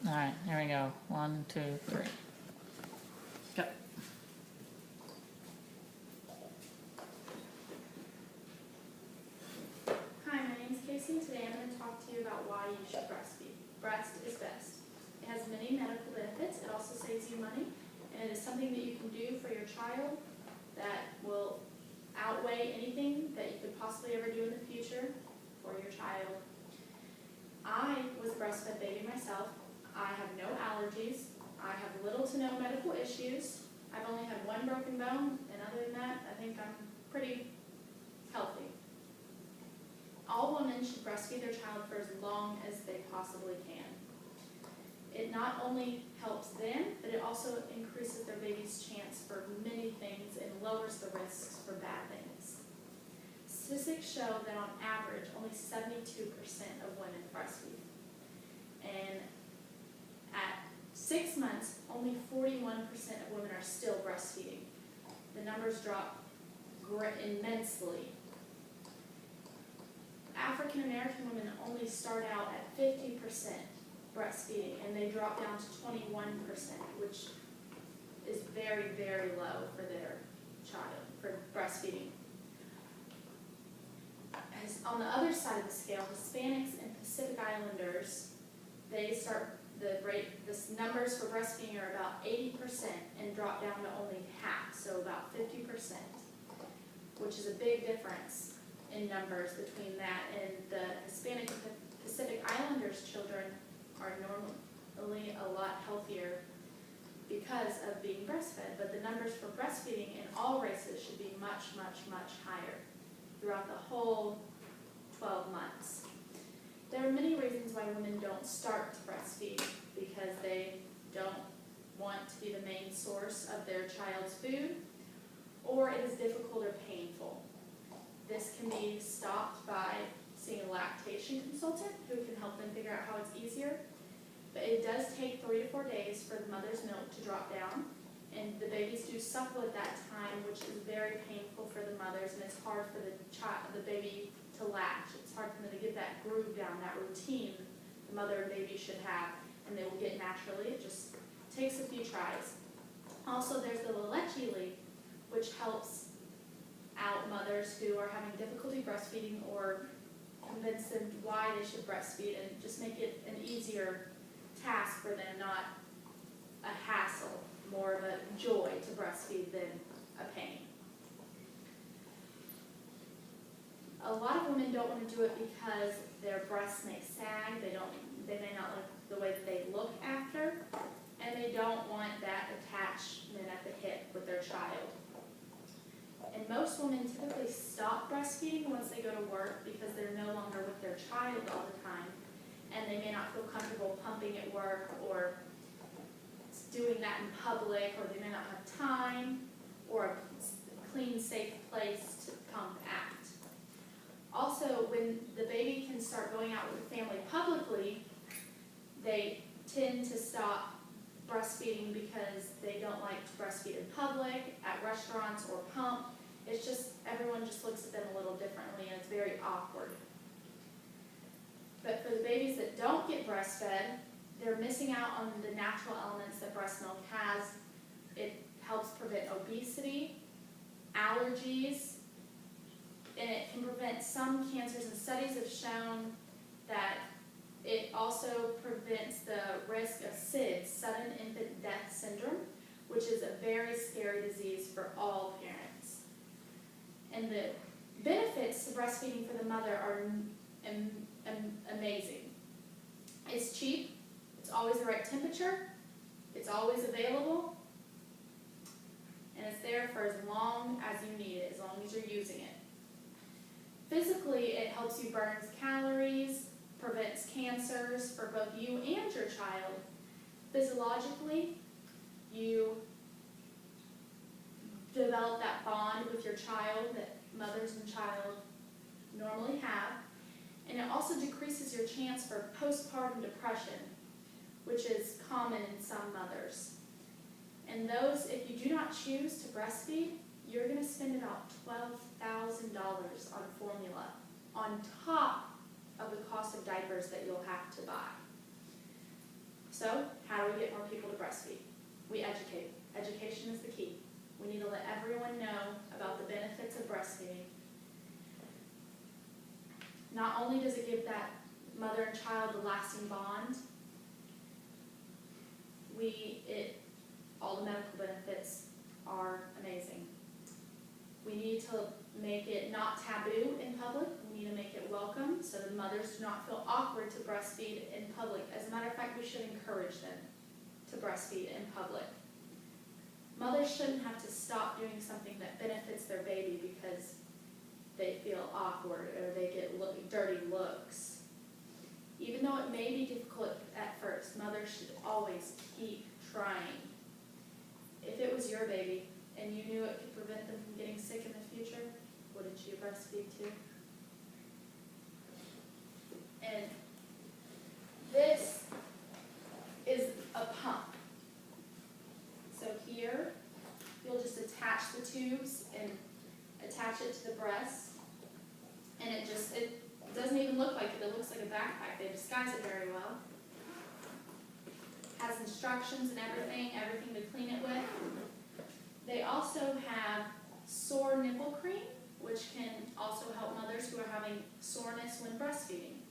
All right, here we go. 1, 2, 3. Go. Hi, my name's Kacey. Today I'm going to talk to you about why you should breastfeed. Breast is best. It has many medical benefits. It also saves you money, and it is something that you can do for your child that will outweigh anything that you could possibly ever do in the future for your child. I was a breastfed baby myself. I have no allergies. I have little to no medical issues. I've only had one broken bone, and other than that, I think I'm pretty healthy. All women should breastfeed their child for as long as they possibly can. It not only helps them, but it also increases their baby's chance for many things and lowers the risks for bad things. Statistics show that on average, only 72% of women breastfeed. And at 6 months, only 41% of women are still breastfeeding. The numbers drop immensely. African American women only start out at 50% breastfeeding, and they drop down to 21%, which is very, very low for their child, for breastfeeding. On the other side of the scale, Hispanics and Pacific Islanders, they start the numbers for breastfeeding are about 80% and drop down to only half, so about 50%, which is a big difference in numbers between that, and the Hispanic and Pacific Islanders children are normally a lot healthier because of being breastfed, but the numbers for breastfeeding in all races should be much, much, much higher throughout the whole 12 months. There are many reasons why women don't start to breastfeed, because they don't want to be the main source of their child's food, or it is difficult or painful. This can be stopped by seeing a lactation consultant who can help them figure out how it's easier. But it does take 3 to 4 days for the mother's milk to drop down, and the babies do suckle at that time, which is very painful for the mothers, and it's hard for the baby to latch. It's hard for them to get that groove down, that routine the mother and baby should have, and they will get naturally. It just takes a few tries. Also, there's the La Leche League, which helps out mothers who are having difficulty breastfeeding, or convince them why they should breastfeed, and just make it an easier task for them, not a hassle, more of a joy to breastfeed than a pain. A lot of women don't want to do it because their breasts may sag, they may not like the way that they look after, and they don't want that attachment at the hip with their child. And most women typically stop breastfeeding once they go to work because they're no longer with their child all the time, and they may not feel comfortable pumping at work or doing that in public, or they may not have time or a clean, safe place to pump at. Also, when the baby can start going out with the family publicly, they tend to stop breastfeeding because they don't like to breastfeed in public, at restaurants, or pump. It's just, everyone just looks at them a little differently, and it's very awkward. But for the babies that don't get breastfed, they're missing out on the natural elements that breast milk has. It helps prevent obesity, allergies, and it can prevent some cancers, and studies have shown that it also prevents the risk of SIDS, sudden infant death syndrome, which is a very scary disease for all parents. And the benefits to breastfeeding for the mother are amazing. It's cheap, it's always the right temperature, it's always available, and it's there for as long as you need it, as long as you're using it. Physically, it helps you burn calories, prevents cancers for both you and your child. Physiologically, you develop that bond with your child that mothers and child normally have, and it also decreases your chance for postpartum depression, which is common in some mothers. And those, if you do not choose to breastfeed, you're going to spend about $12,000 on formula on top of the cost of diapers that you'll have to buy. So, how do we get more people to breastfeed? We educate. Education is the key. We need to let everyone know about the benefits of breastfeeding. Not only does it give that mother and child a lasting bond, all the medical benefits are amazing. We need to make it not taboo in public. We need to make it welcome so the mothers do not feel awkward to breastfeed in public. As a matter of fact, we should encourage them to breastfeed in public. Mothers shouldn't have to stop doing something that benefits their baby because they feel awkward or they get dirty looks. Even though it may be difficult at first, mothers should always keep trying. If it was your baby and you knew it could prevent them from getting sick in the future, wouldn't you breastfeed too? And this is a pump. So here, you'll just attach the tubes and attach it to the breast. And it doesn't even look like it. It looks like a backpack. They disguise it very well. Has instructions and everything to clean it with. They also have sore nipple cream, which can also help mothers who are having soreness when breastfeeding.